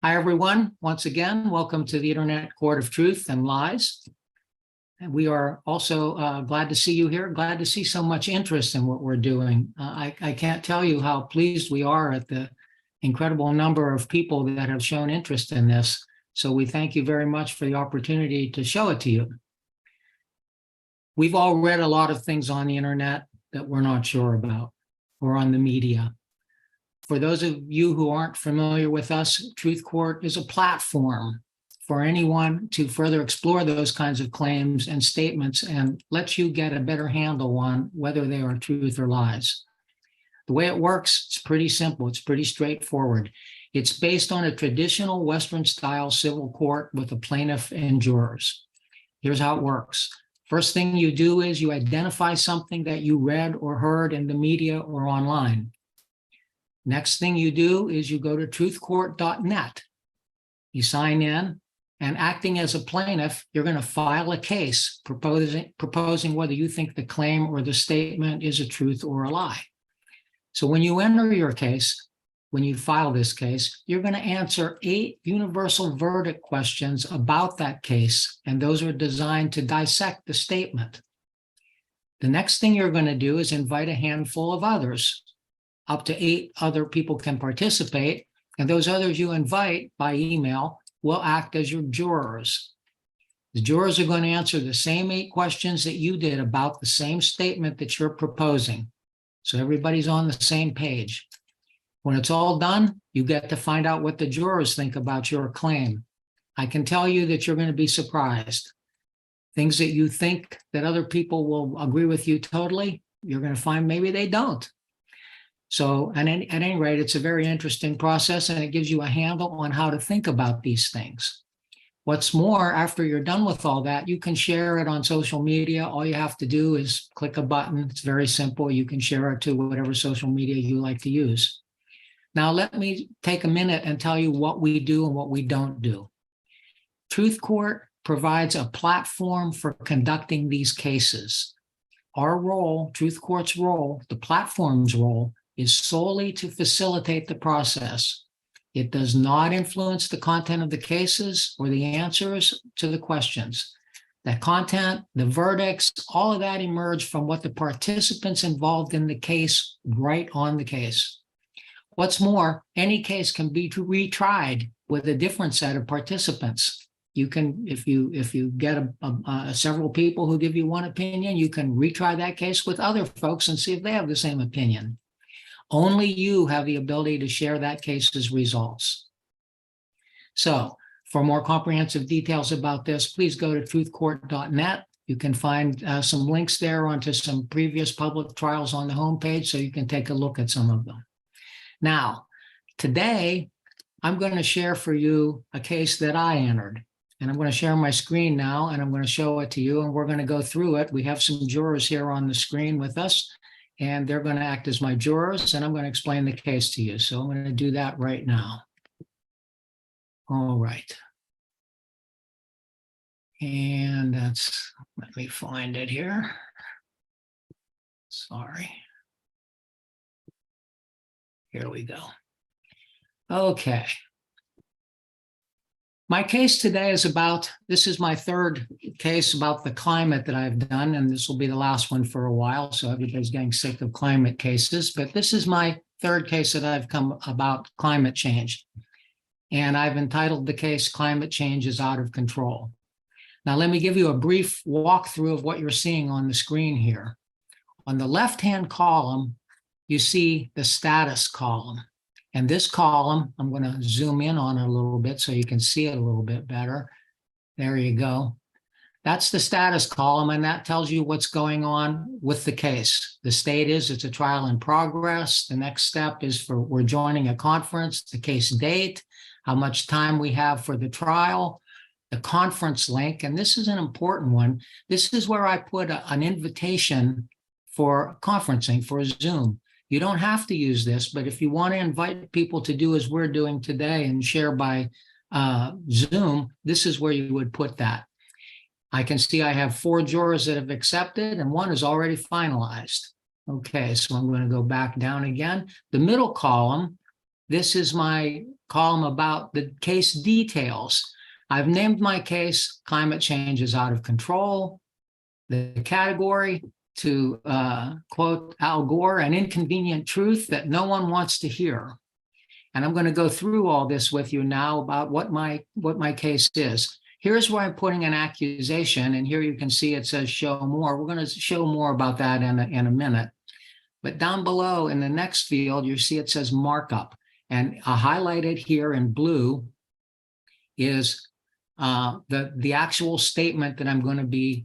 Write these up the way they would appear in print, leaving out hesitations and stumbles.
Hi, everyone. Once again, welcome to the Internet Court of Truth and Lies. And we are also glad to see you here, glad to see so much interest in what we're doing. I can't tell you how pleased we are at the incredible number of people that have shown interest in this. So we thank you very much for the opportunity to show it to you. We've all read a lot of things on the internet that we're not sure about, or on the media. For those of you who aren't familiar with us, TruthCourt is a platform for anyone to further explore those kinds of claims and statements and let you get a better handle on whether they are truth or lies. The way it works, it's pretty simple. It's pretty straightforward. It's based on a traditional Western-style civil court with a plaintiff and jurors. Here's how it works. First thing you do is you identify something that you read or heard in the media or online. Next thing you do is you go to truthcourt.net. You sign in, and acting as a plaintiff, you're going to file a case proposing whether you think the claim or the statement is a truth or a lie. So when you enter your case, when you file this case, you're going to answer 8 universal verdict questions about that case, and those are designed to dissect the statement. The next thing you're going to do is invite a handful of others. Up to 8 other people can participate, and those others you invite by email will act as your jurors. The jurors are going to answer the same 8 questions that you did about the same statement that you're proposing. So everybody's on the same page. When it's all done, you get to find out what the jurors think about your claim. I can tell you that you're going to be surprised. Things that you think that other people will agree with you totally, you're going to find maybe they don't. So at any rate, it's a very interesting process, and it gives you a handle on how to think about these things. What's more, after you're done with all that, you can share it on social media. All you have to do is click a button. It's very simple. You can share it to whatever social media you like to use. Now, let me take a minute and tell you what we do and what we don't do. TruthCourt provides a platform for conducting these cases. Our role, TruthCourt's role, the platform's role, is solely to facilitate the process. It does not influence the content of the cases or the answers to the questions. The content, the verdicts, all of that emerge from what the participants involved in the case write on the case. What's more, any case can be retried with a different set of participants. You can, if you get several people who give you one opinion, you can retry that case with other folks and see if they have the same opinion. Only you have the ability to share that case's results. So for more comprehensive details about this, please go to truthcourt.net. You can find some links there onto some previous public trials on the homepage, so you can take a look at some of them. Now, today, I'm going to share for you a case that I entered. And I'm going to share my screen now, and I'm going to show it to you, and we're going to go through it. We have some jurors here on the screen with us, and they're going to act as my jurors, and I'm going to explain the case to you. So I'm going to do that right now. All right. And let me find it here. Sorry. Here we go. Okay. My case today is this is my third case about the climate that I've done, and this will be the last one for a while, so everybody's getting sick of climate cases, but this is my third case that I've come about climate change. And I've entitled the case, Climate Change is Out of Control. Now, let me give you a brief walkthrough of what you're seeing on the screen here. On the left-hand column, you see the status column. And this column, I'm going to zoom in on it a little bit so you can see it a little bit better. There you go. That's the status column, and that tells you what's going on with the case. The state is it's a trial in progress. The next step is we're joining a conference, the case date, how much time we have for the trial, the conference link, and this is an important one. This is where I put an invitation for conferencing, for Zoom. You don't have to use this, but if you want to invite people to do as we're doing today and share by Zoom, this is where you would put that. I can see I have 4 jurors that have accepted, and 1 is already finalized. Okay, so I'm going to go back down again. The middle column, this is my column about the case details. I've named my case, Climate Change is Out of Control. The category, to quote Al Gore, an inconvenient truth that no one wants to hear. And I'm going to go through all this with you now about what my case is. Here's where I'm putting an accusation, and here you can see it says show more. We're going to show more about that in a minute. But down below in the next field, you see it says markup. And highlighted here in blue is the actual statement that I'm going to be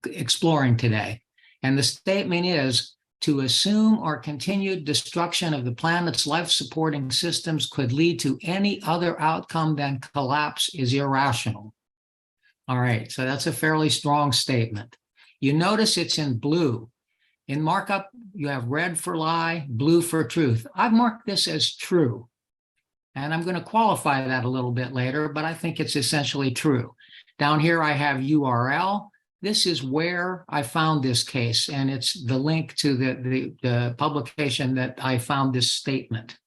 exploring today. And the statement is, to assume or continued destruction of the planet's life-supporting systems could lead to any other outcome than collapse is irrational. All right, so that's a fairly strong statement. You notice it's in blue. In markup, you have red for lie, blue for truth. I've marked this as true, and I'm going to qualify that a little bit later, but I think it's essentially true. Down here, I have URL. This is where I found this case, and it's the link to the publication that I found this statement.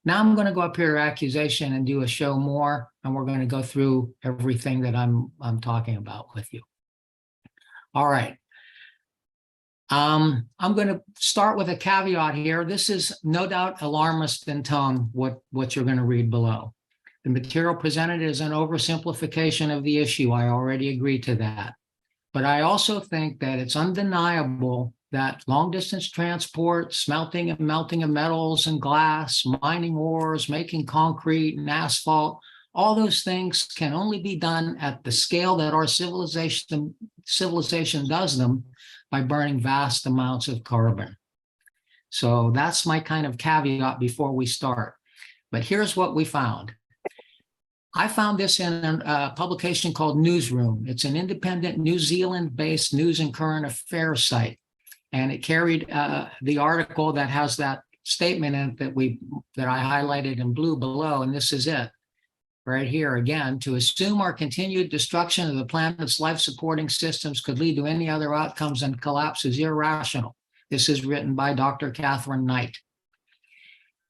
Now I'm going to go up here to accusation and do a show more, and we're going to go through everything that I'm talking about with you. All right. I'm going to start with a caveat here. This is no doubt alarmist in tone, what you're going to read below. The material presented is an oversimplification of the issue. I already agree to that. But I also think that it's undeniable that long-distance transport, smelting and melting of metals and glass, mining ores, making concrete and asphalt, all those things can only be done at the scale that our civilization does them by burning vast amounts of carbon. So that's my kind of caveat before we start. But here's what we found. I found this in a publication called Newsroom. It's an independent New Zealand-based news and current affairs site. And it carried the article that has that statement in it that I highlighted in blue below, and this is it. Right here again, to assume our continued destruction of the planet's life-supporting systems could lead to any other outcomes than collapse is irrational. This is written by Dr. Catherine Knight.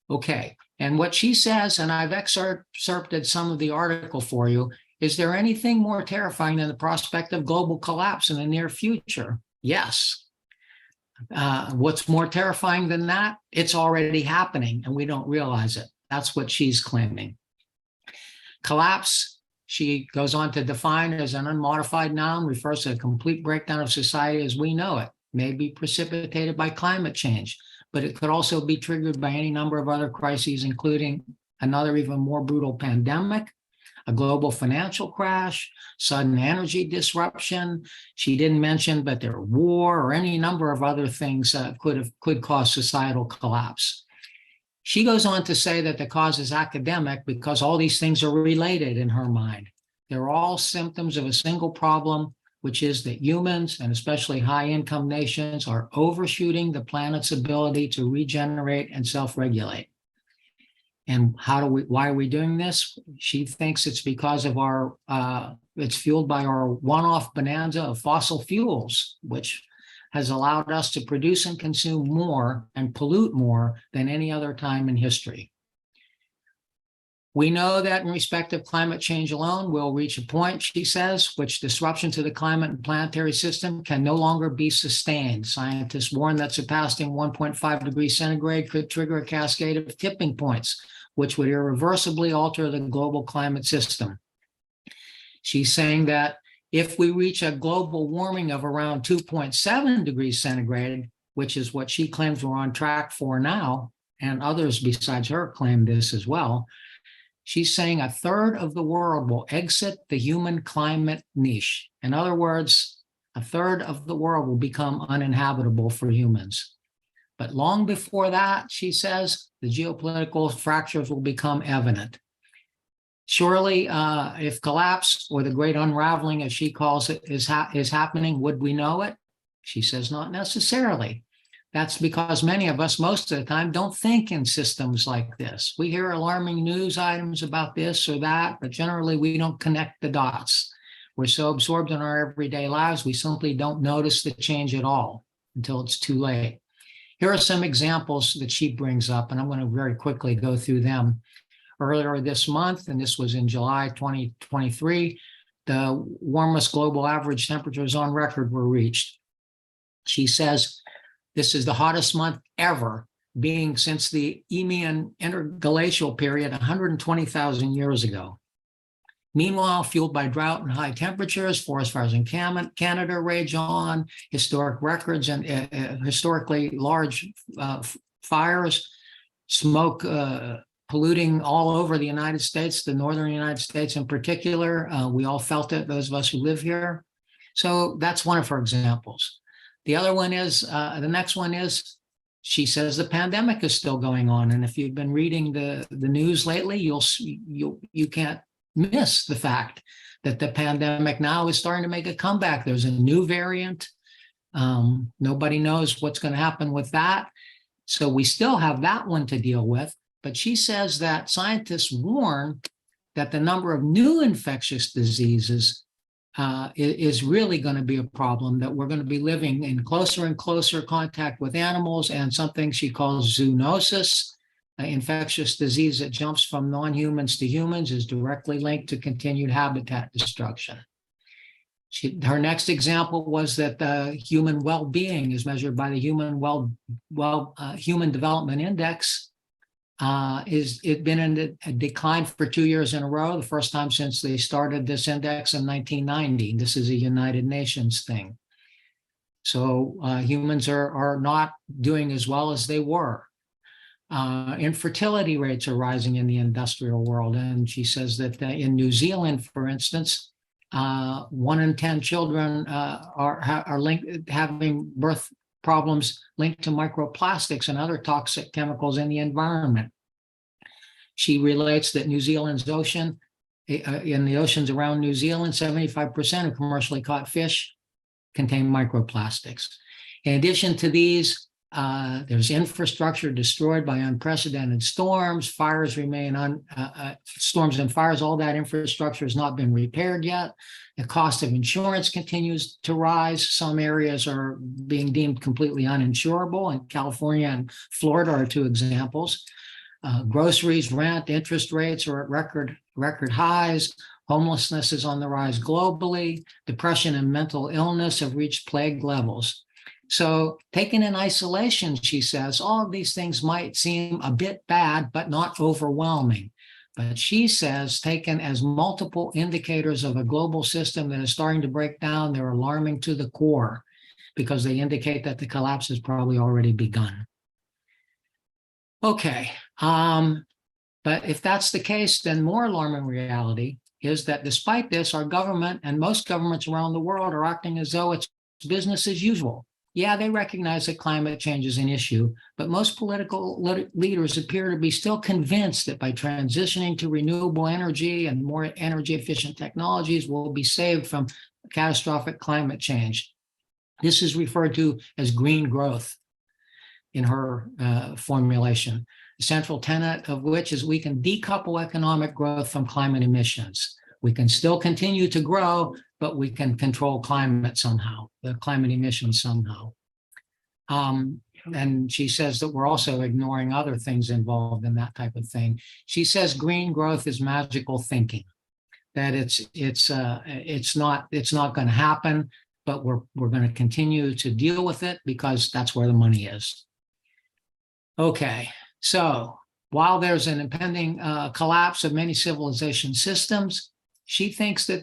Okay, and what she says, and I've excerpted some of the article for you, is there anything more terrifying than the prospect of global collapse in the near future? Yes. What's more terrifying than that? It's already happening, and we don't realize it. That's what she's claiming. Collapse, she goes on to define as an unmodified noun, refers to a complete breakdown of society as we know it, may be precipitated by climate change, but it could also be triggered by any number of other crises, including another even more brutal pandemic, a global financial crash, sudden energy disruption. She didn't mention, but there war or any number of other things could cause societal collapse. She goes on to say that the cause is academic because all these things are related in her mind. They're all symptoms of a single problem, which is that humans, and especially high-income nations, are overshooting the planet's ability to regenerate and self-regulate. And why are we doing this? She thinks it's because of it's fueled by our one-off bonanza of fossil fuels, which has allowed us to produce and consume more and pollute more than any other time in history. We know that in respect of climate change alone, we'll reach a point, she says, which disruption to the climate and planetary system can no longer be sustained. Scientists warn that surpassing 1.5 degrees centigrade could trigger a cascade of tipping points, which would irreversibly alter the global climate system. She's saying that if we reach a global warming of around 2.7 degrees centigrade, which is what she claims we're on track for now, and others besides her claim this as well, she's saying a third of the world will exit the human climate niche. In other words, a third of the world will become uninhabitable for humans. But long before that, she says, the geopolitical fractures will become evident. Surely, if collapse or the great unraveling, as she calls it, is happening, would we know it? She says not necessarily. That's because many of us, most of the time, don't think in systems like this. We hear alarming news items about this or that, but generally we don't connect the dots. We're so absorbed in our everyday lives, we simply don't notice the change at all until it's too late. Here are some examples that she brings up, and I'm going to very quickly go through them. earlier this month, and this was in July 2023, the warmest global average temperatures on record were reached. She says this is the hottest month ever, being since the Eemian interglacial period 120,000 years ago. Meanwhile, fueled by drought and high temperatures, forest fires in Canada rage on, historic records and historically large fires, smoke polluting all over the United States, the northern United States in particular. We all felt it, those of us who live here. So that's one of her examples. The other one is, the next one is, she says the pandemic is still going on. And if you've been reading the news lately, you can't miss the fact that the pandemic now is starting to make a comeback. There's a new variant. Nobody knows what's going to happen with that. So we still have that one to deal with. But she says that scientists warn that the number of new infectious diseases is really going to be a problem, that we're going to be living in closer and closer contact with animals, and something she calls zoonosis, infectious disease that jumps from non-humans to humans, is directly linked to continued habitat destruction. Her next example was that human well-being is measured by the Human Development Index. It's been in a decline for 2 years in a row, the first time since they started this index in 1990. This is a United Nations thing. So humans are not doing as well as they were. Infertility rates are rising in the industrial world. And she says that in New Zealand, for instance, 1 in 10 children are linked, having birth problems linked to microplastics and other toxic chemicals in the environment. She relates that New Zealand's ocean, in the oceans around New Zealand, 75% of commercially caught fish contain microplastics. In addition to these, there's infrastructure destroyed by unprecedented storms. Fires remain storms and fires. All that infrastructure has not been repaired yet. The cost of insurance continues to rise. Some areas are being deemed completely uninsurable, and California and Florida are 2 examples. Groceries, rent, interest rates are at record highs. Homelessness is on the rise globally. Depression and mental illness have reached plague levels. So taken in isolation, she says, all of these things might seem a bit bad, but not overwhelming. But she says, taken as multiple indicators of a global system that is starting to break down, they're alarming to the core, because they indicate that the collapse has probably already begun. Okay, but if that's the case, then more alarming reality is that despite this, our government and most governments around the world are acting as though it's business as usual. Yeah, they recognize that climate change is an issue, but most political leaders appear to be still convinced that by transitioning to renewable energy and more energy efficient technologies, we'll be saved from catastrophic climate change. This is referred to as green growth in her formulation, the central tenet of which is we can decouple economic growth from climate emissions. We can still continue to grow, but we can control climate somehow, the climate emissions somehow. And she says that we're also ignoring other things involved in that type of thing. She says green growth is magical thinking, that it's not going to happen, but we're going to continue to deal with it because that's where the money is. Okay, so while there's an impending collapse of many civilization systems, she thinks that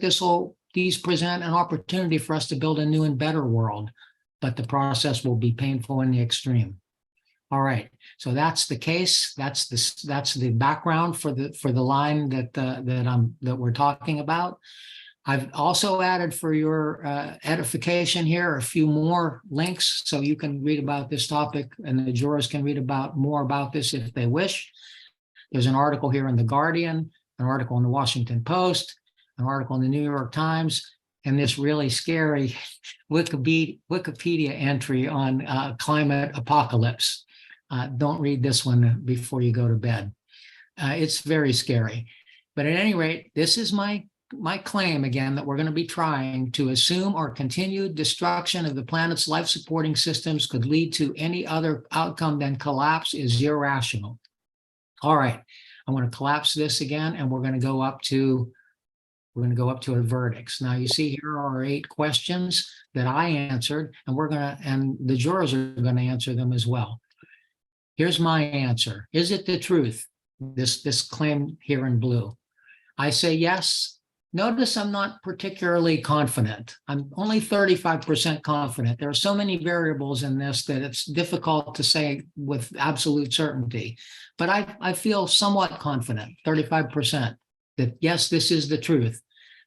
these present an opportunity for us to build a new and better world, but the process will be painful in the extreme. All right, so that's the case. That's the background for the line that we're talking about. I've also added, for your edification here, a few more links so you can read about this topic, and the jurors can read more about this if they wish. There's an article here in The Guardian, an article in the Washington Post, an article in the New York Times, and this really scary Wikipedia entry on climate apocalypse. Don't read this one before you go to bed. It's very scary. But at any rate, this is my claim again, that we're going to be trying to assume our continued destruction of the planet's life-supporting systems could lead to any other outcome than collapse is irrational. All right, I want to collapse this again, and we're going to go up to our verdicts. Now you see here are 8 questions that I answered, and the jurors are going to answer them as well. Here's my answer. Is it the truth? This claim here in blue. I say yes. Notice I'm not particularly confident. I'm only 35% confident. There are so many variables in this that it's difficult to say with absolute certainty. But I feel somewhat confident, 35%, that yes, this is the truth.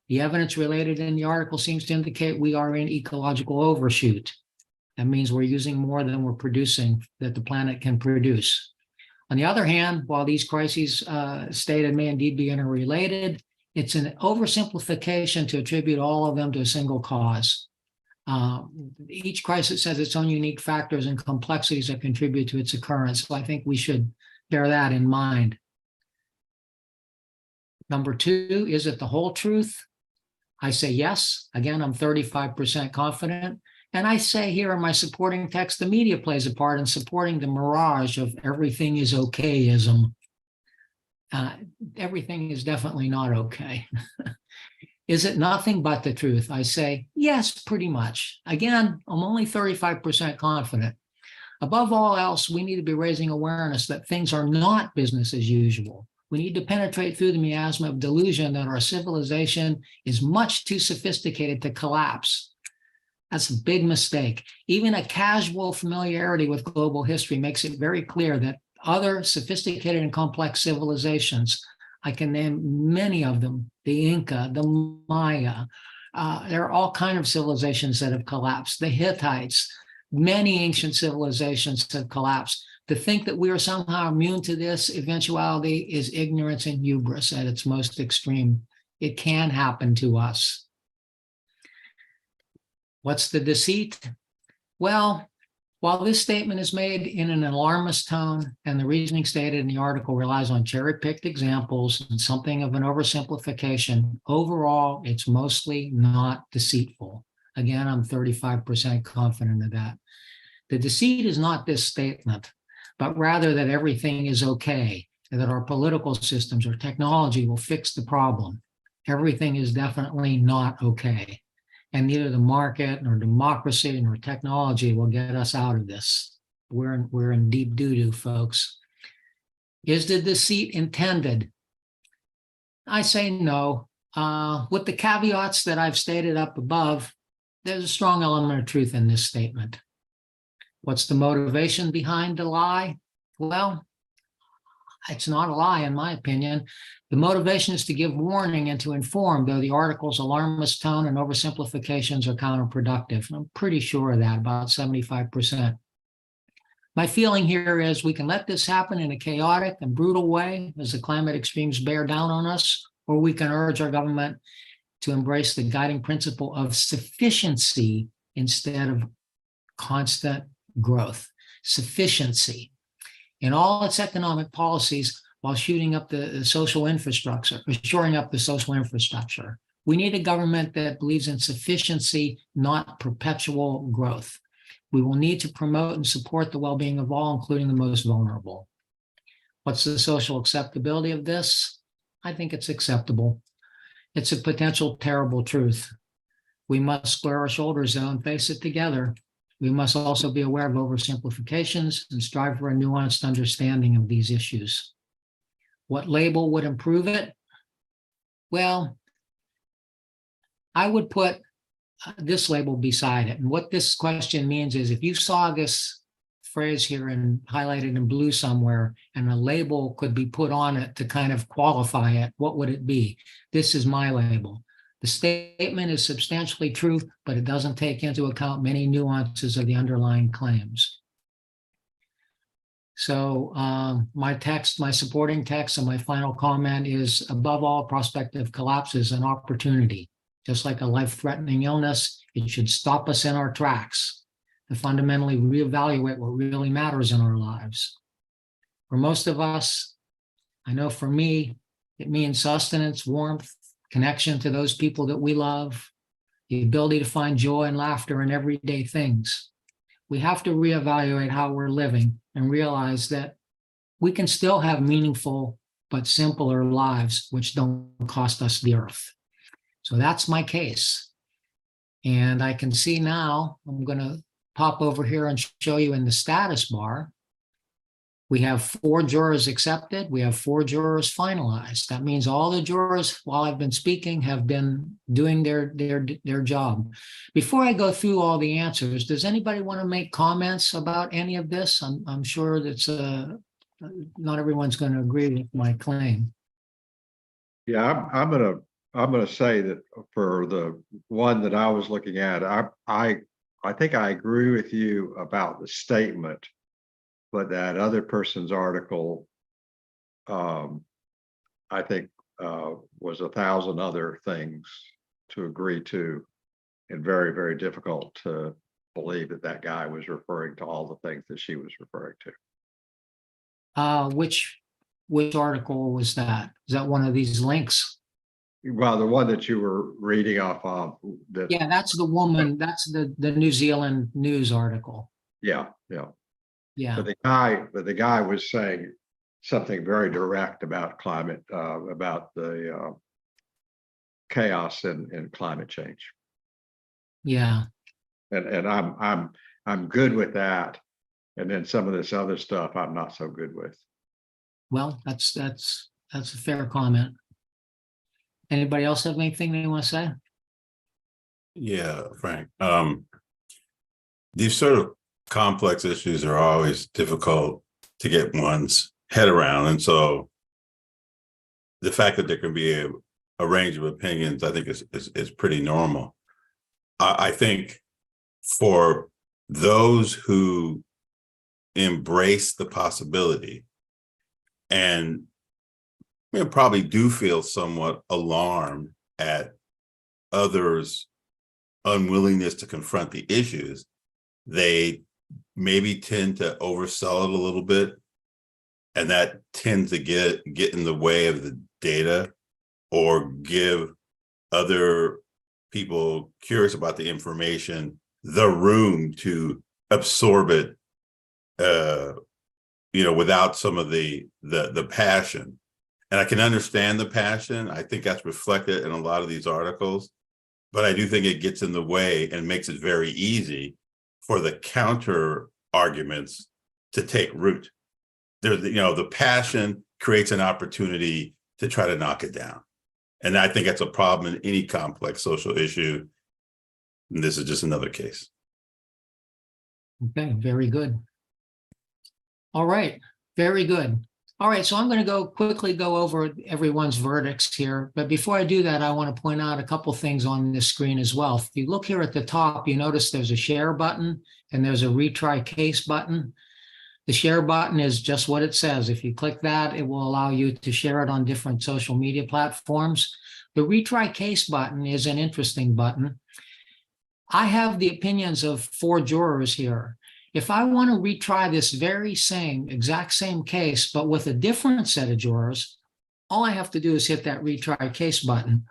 The evidence related in the article seems to indicate we are in ecological overshoot. That means we're using more than we're producing, that the planet can produce. On the other hand, while these crises stated may indeed be interrelated, it's an oversimplification to attribute all of them to a single cause. Each crisis has its own unique factors and complexities that contribute to its occurrence. So I think we should bear that in mind. Number 2, is it the whole truth? I say yes. Again, I'm 35% confident. And I say here in my supporting text, the media plays a part in supporting the mirage of everything is okayism. Everything is definitely not okay. Is it nothing but the truth? I say, yes, pretty much. Again, I'm only 35% confident. Above all else, we need to be raising awareness that things are not business as usual. We need to penetrate through the miasma of delusion that our civilization is much too sophisticated to collapse. That's a big mistake. Even a casual familiarity with global history makes it very clear that other sophisticated and complex civilizations, I can name many of them, the Inca, the Maya, there are all kinds of civilizations that have collapsed. The Hittites, many ancient civilizations have collapsed. To think that we are somehow immune to this eventuality is ignorance and hubris at its most extreme. It can happen to us. What's the deceit? Well, while this statement is made in an alarmist tone and the reasoning stated in the article relies on cherry-picked examples and something of an oversimplification, overall, it's mostly not deceitful. Again, I'm 35% confident of that. The deceit is not this statement, but rather that everything is okay, and that our political systems or technology will fix the problem. Everything is definitely not okay. And neither the market nor democracy nor technology will get us out of this. We're in deep doo-doo, folks. Is the deceit intended? I say no. With the caveats that I've stated up above, there's a strong element of truth in this statement. What's the motivation behind the lie? Well, it's not a lie, in my opinion. The motivation is to give warning and to inform, though the article's alarmist tone and oversimplifications are counterproductive. I'm pretty sure of that, about 75%. My feeling here is we can let this happen in a chaotic and brutal way as the climate extremes bear down on us, or we can urge our government to embrace the guiding principle of sufficiency instead of constant growth. Sufficiency in all its economic policies while shoring up the social infrastructure. We need a government that believes in sufficiency, not perpetual growth. We will need to promote and support the well-being of all, including the most vulnerable. What's the social acceptability of this? I think it's acceptable. It's a potential terrible truth. We must square our shoulders though and face it together. We must also be aware of oversimplifications and strive for a nuanced understanding of these issues. What label would improve it? Well, I would put this label beside it. And what this question means is if you saw this phrase here and highlighted in blue somewhere and a label could be put on it to kind of qualify it, what would it be? This is my label. The statement is substantially true, but it doesn't take into account many nuances of the underlying claims. So my supporting text and my final comment is, above all, prospective collapse is an opportunity. Just like a life-threatening illness, it should stop us in our tracks to fundamentally reevaluate what really matters in our lives. For most of us, I know for me, it means sustenance, warmth, connection to those people that we love, the ability to find joy and laughter in everyday things. We have to reevaluate how we're living and realize that we can still have meaningful but simpler lives, which don't cost us the earth. So that's my case. And I can see now, I'm going to pop over here and show you in the status bar. We have 4 jurors accepted. We have 4 jurors finalized. That means all the jurors, while I've been speaking, have been doing their job. Before I go through all the answers, does anybody want to make comments about any of this? I'm sure that's not everyone's going to agree with my claim. Yeah, I'm gonna say that for the one that I was looking at, I think I agree with you about the statement, but that other person's article, I think, was 1,000 other things to agree to, and very, very difficult to believe that that guy was referring to all the things that she was referring to. Which article was that? Is that one of these links? Well, the one that you were reading off of. Yeah, that's the woman. That's the New Zealand news article. Yeah. Yeah. But the guy was saying something very direct about climate, about the chaos in climate change. Yeah. And I'm good with that. And then some of this other stuff I'm not so good with. Well, that's a fair comment. Anybody else have anything they want to say? Yeah, Frank. These sort of complex issues are always difficult to get one's head around. And so the fact that there can be a range of opinions, I think is pretty normal. I think for those who embrace the possibility and probably do feel somewhat alarmed at others' unwillingness to confront the issues, they maybe tend to oversell it a little bit, and that tends to get in the way of the data or give other people curious about the information the room to absorb it, without some of the passion. And I can understand the passion. I think that's reflected in a lot of these articles, but I do think it gets in the way and makes it very easy for the counter arguments to take root. The passion creates an opportunity to try to knock it down. And I think that's a problem in any complex social issue. And this is just another case. Okay, very good. All right, very good. All right, so I'm going to quickly go over everyone's verdicts here. But before I do that, I want to point out a couple things on this screen as well. If you look here at the top, you notice there's a share button and there's a retry case button. The share button is just what it says. If you click that, it will allow you to share it on different social media platforms. The retry case button is an interesting button. I have the opinions of 4 jurors here. If I want to retry this exact same case, but with a different set of jurors, all I have to do is hit that retry case button.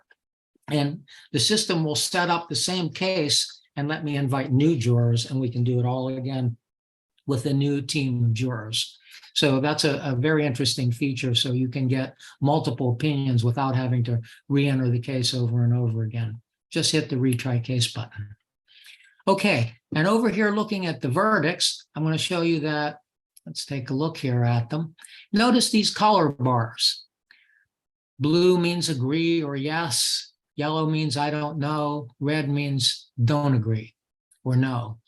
And the system will set up the same case and let me invite new jurors, and we can do it all again with a new team of jurors. So that's a very interesting feature. So you can get multiple opinions without having to re-enter the case over and over again. Just hit the retry case button. Okay, and over here looking at the verdicts, I'm going to show you that. Let's take a look here at them. Notice these color bars. Blue means agree or yes. Yellow means I don't know. Red means don't agree or no.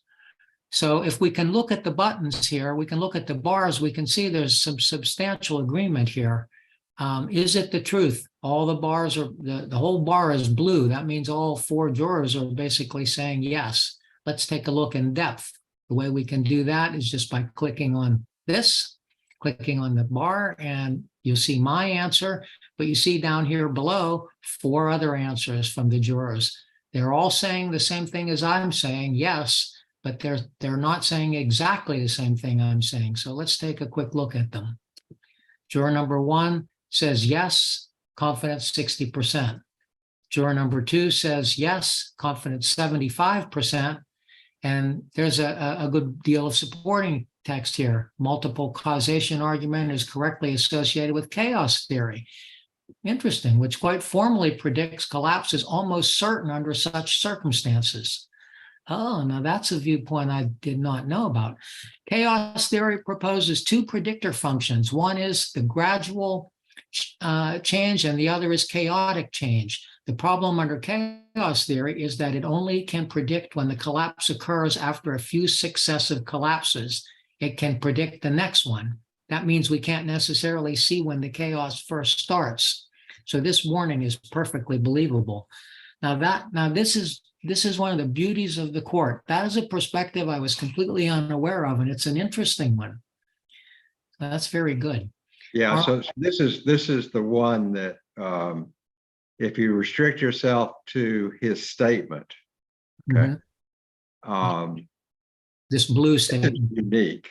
So if we can look at the buttons here, we can look at the bars, we can see there's some substantial agreement here. Is it the truth? All the bars are, the whole bar is blue. That means all 4 jurors are basically saying yes. Let's take a look in depth. The way we can do that is just by clicking on this, clicking on the bar, and you'll see my answer. But you see down here below 4 other answers from the jurors. They're all saying the same thing as I'm saying, yes, but they're not saying exactly the same thing I'm saying. So let's take a quick look at them. Juror number 1 says yes, confidence 60%. Juror number 2 says yes, confidence 75%. And there's a good deal of supporting text here. Multiple causation argument is correctly associated with chaos theory. Interesting, which quite formally predicts collapse is almost certain under such circumstances. Oh, now that's a viewpoint I did not know about. Chaos theory proposes two predictor functions. One is the gradual change and the other is chaotic change. The problem under chaos theory is that it only can predict when the collapse occurs after a few successive collapses. It can predict the next one. That means we can't necessarily see when the chaos first starts. So this warning is perfectly believable. Now this is one of the beauties of the court. That is a perspective I was completely unaware of, and it's an interesting one. That's very good. Yeah, so this is the one that if you restrict yourself to his statement, okay, this blue it's statement. unique.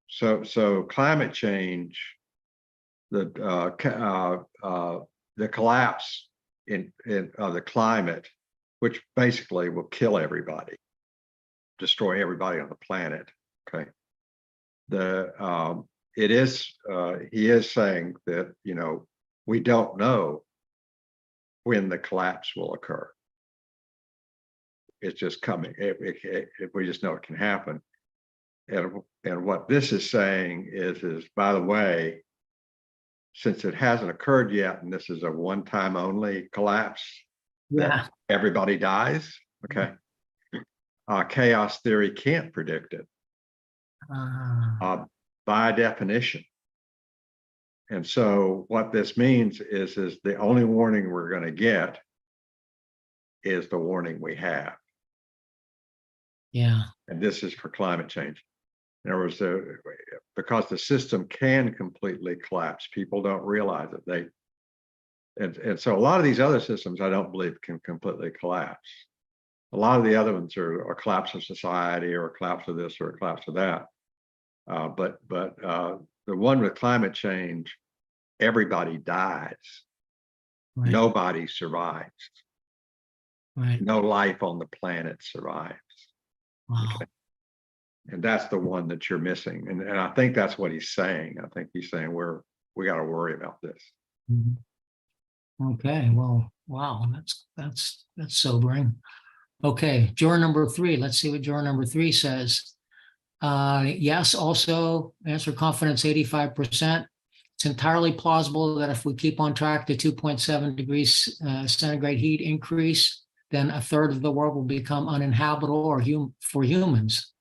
So climate change, the collapse in the climate, which basically will kill everybody, destroy everybody on the planet. Okay, he is saying that, you know, we don't know when the collapse will occur. It's just coming. We just know it can happen. And what this is saying is by the way, since it hasn't occurred yet, and this is a one-time only collapse, that everybody dies. Okay. Chaos theory can't predict it by definition. And so what this means is the only warning we're going to get is the warning we have. Yeah. And this is for climate change. In other words, because the system can completely collapse, people don't realize it. And so a lot of these other systems, I don't believe can completely collapse. A lot of the other ones are a collapse of society or a collapse of this or a collapse of that. But the one with climate change, everybody dies. Right. Nobody survives. Right. No life on the planet survives. Wow. Okay. And that's the one that you're missing. And I think that's what he's saying. I think he's saying we got to worry about this. Mm-hmm. Okay. Well, wow. That's sobering. Okay. Juror number 3. Let's see what juror number 3 says. Yes, also answer confidence 85%. It's entirely plausible that if we keep on track to 2.7 degrees centigrade heat increase, then a third of the world will become uninhabitable for humans.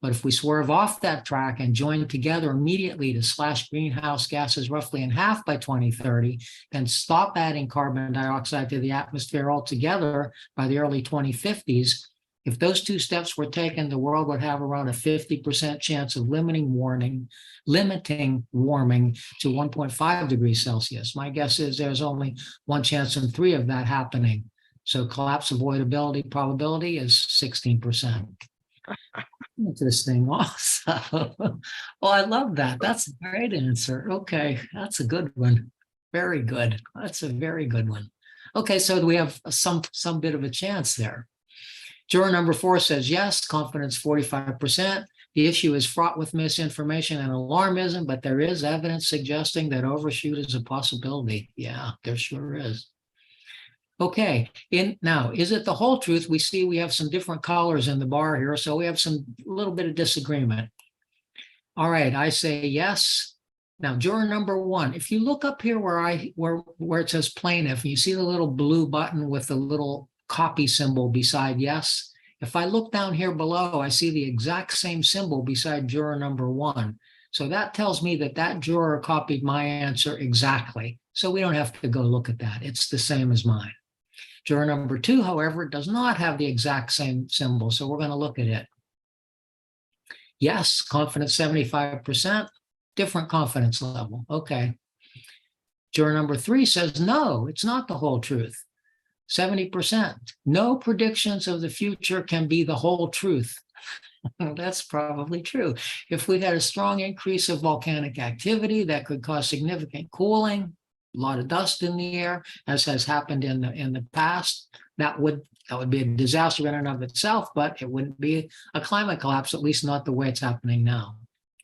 But if we swerve off that track and join together immediately to slash greenhouse gases roughly in half by 2030, then stop adding carbon dioxide to the atmosphere altogether by the early 2050s, if those two steps were taken, the world would have around a 50% chance of limiting warming to 1.5 degrees Celsius. My guess is there's only one chance in 3 of that happening. So collapse avoidability probability is 16%. Interesting also. Well, I love that. That's a great answer. Okay, that's a good one. Very good. That's a very good one. Okay, so we have some bit of a chance there. Juror number 4 says yes, confidence 45%. The issue is fraught with misinformation and alarmism, but there is evidence suggesting that overshoot is a possibility. Yeah, there sure is. Okay, now, is it the whole truth? We see we have some different colors in the bar here, so we have a little bit of disagreement. All right, I say yes. Now, juror number 1, if you look up here where it says plaintiff, you see the little blue button with the little copy symbol beside yes. If I look down here below, I see the exact same symbol beside juror number 1. So that tells me that juror copied my answer exactly. So we don't have to go look at that. It's the same as mine. Juror number 2, however, does not have the exact same symbol. So we're going to look at it. Yes, confidence 75%, different confidence level. Okay. Juror number 3 says, no, it's not the whole truth. 70%. No predictions of the future can be the whole truth. That's probably true. If we had a strong increase of volcanic activity that could cause significant cooling, a lot of dust in the air, as has happened in the past, that would be a disaster in and of itself, but it wouldn't be a climate collapse, at least not the way it's happening now.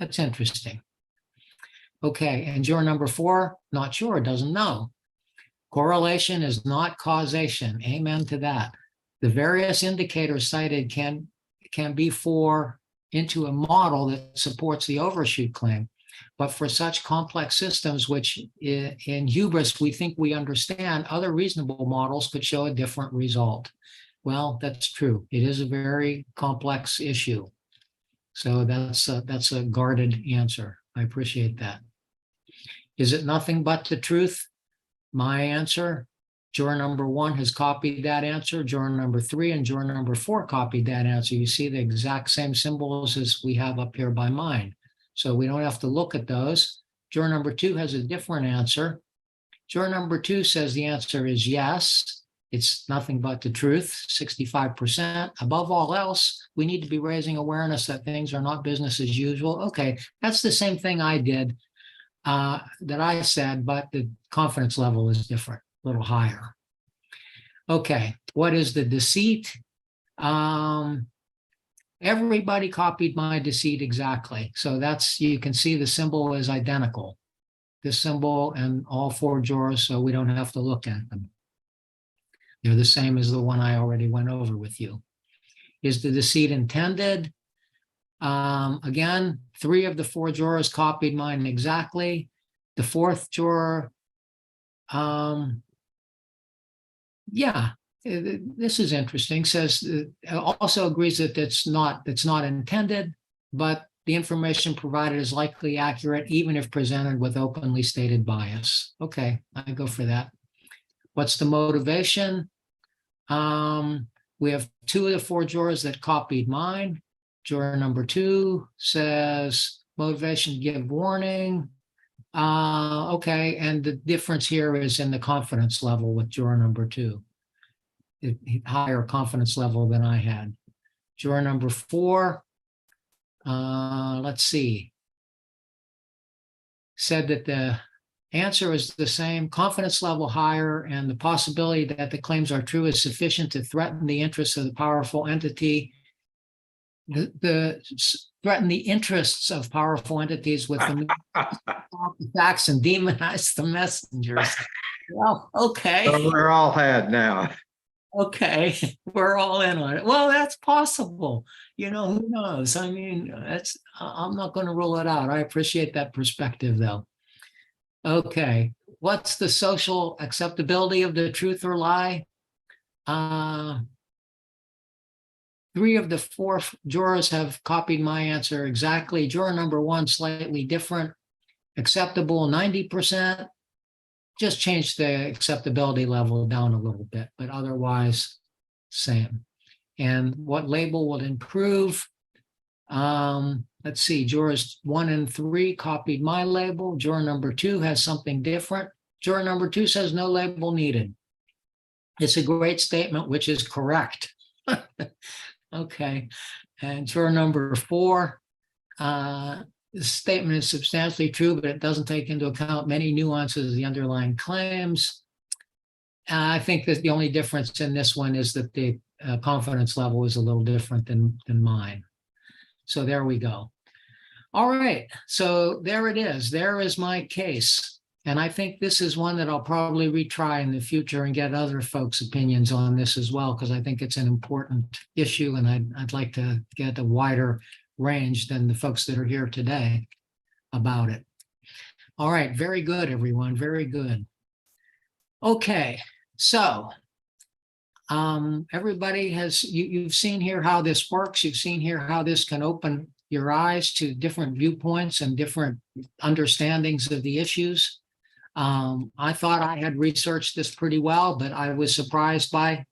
That's interesting. Okay, and juror number 4, not sure, doesn't know. Correlation is not causation. Amen to that. The various indicators cited can be into a model that supports the overshoot claim. But for such complex systems, which in hubris we think we understand, other reasonable models could show a different result. Well, that's true. It is a very complex issue. So that's a guarded answer. I appreciate that. Is it nothing but the truth? My answer, juror number 1 has copied that answer. Juror number 3 and juror number 4 copied that answer. You see the exact same symbols as we have up here by mine. So we don't have to look at those. Juror number 2 has a different answer. Juror number 2 says the answer is yes. It's nothing but the truth, 65%. Above all else, we need to be raising awareness that things are not business as usual. Okay, that's the same thing I did that I said, but the confidence level is different, a little higher. Okay, what is the deceit? Everybody copied my deceit exactly. So that's, you can see the symbol is identical. This symbol and all 4 jurors, so we don't have to look at them. They're the same as the one I already went over with you. Is the deceit intended? Again, 3 of the 4 jurors copied mine exactly. The 4th juror, yeah, this is interesting. Says also agrees that it's not intended, but the information provided is likely accurate, even if presented with openly stated bias. Okay, I go for that. What's the motivation? We have 2 of the 4 jurors that copied mine. Juror number 2 says motivation to give warning. Okay, and the difference here is in the confidence level with juror number 2. Higher confidence level than I had. Juror number 4, let's see, said that the answer is the same, confidence level higher, and the possibility that the claims are true is sufficient to threaten the interests of the powerful entity. Threaten the interests of powerful entities with the facts and demonize the messengers. Well, okay. So we're all had now. Okay, we're all in on it. Well, that's possible. You know, who knows? I mean, I'm not going to rule it out. I appreciate that perspective, though. Okay, what's the social acceptability of the truth or lie? 3 of the 4 jurors have copied my answer exactly. Juror number 1, slightly different. Acceptable, 90%. Just change the acceptability level down a little bit, but otherwise same. And what label will improve? Let's see, jurors 1 and 3 copied my label. Juror number 2 has something different. Juror number 2 says no label needed. It's a great statement, which is correct. Okay, and juror number 4, the statement is substantially true, but it doesn't take into account many nuances of the underlying claims. I think that the only difference in this one is that the confidence level is a little different than mine. So there we go. All right, so there it is. There is my case. And I think this is one that I'll probably retry in the future and get other folks' opinions on this as well, because I think it's an important issue and I'd like to get a wider range than the folks that are here today about it. All right, very good, everyone, very good. Okay, so everybody has, you've seen here how this works. You've seen here how this can open your eyes to different viewpoints and different understandings of the issues. I thought I had researched this pretty well, but I was surprised by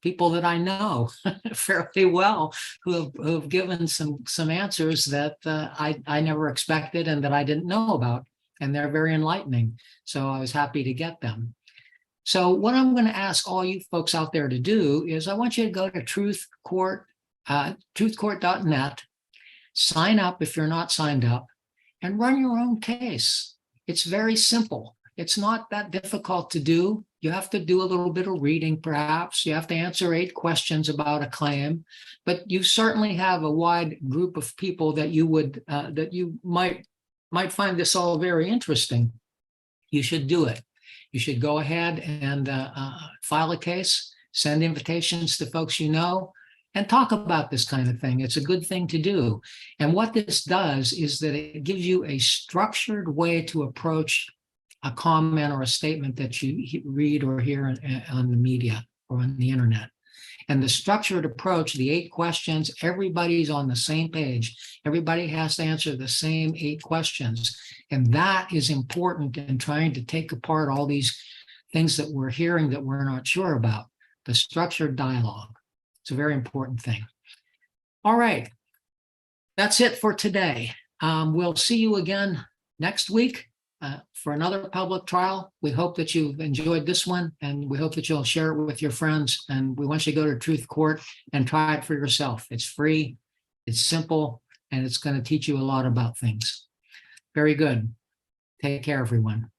people that I know fairly well who have given some answers that I never expected and that I didn't know about, and they're very enlightening. So I was happy to get them. So what I'm going to ask all you folks out there to do is I want you to go to TruthCourt, truthcourt.net, sign up if you're not signed up, and run your own case. It's very simple. It's not that difficult to do. You have to do a little bit of reading, perhaps. You have to answer 8 questions about a claim, but you certainly have a wide group of people that you would that you might find this all very interesting. You should do it. You should go ahead and file a case, send invitations to folks you know, and talk about this kind of thing. It's a good thing to do. And what this does is that it gives you a structured way to approach a comment or a statement that you read or hear on the media or on the internet. And the structured approach, the 8 questions, everybody's on the same page. Everybody has to answer the same 8 questions. And that is important in trying to take apart all these things that we're hearing that we're not sure about. The structured dialogue. It's a very important thing. All right. That's it for today. We'll see you again next week for another public trial. We hope that you've enjoyed this one, and we hope that you'll share it with your friends. And we want you to go to TruthCourt and try it for yourself. It's free, it's simple, and it's going to teach you a lot about things. Very good. Take care, everyone.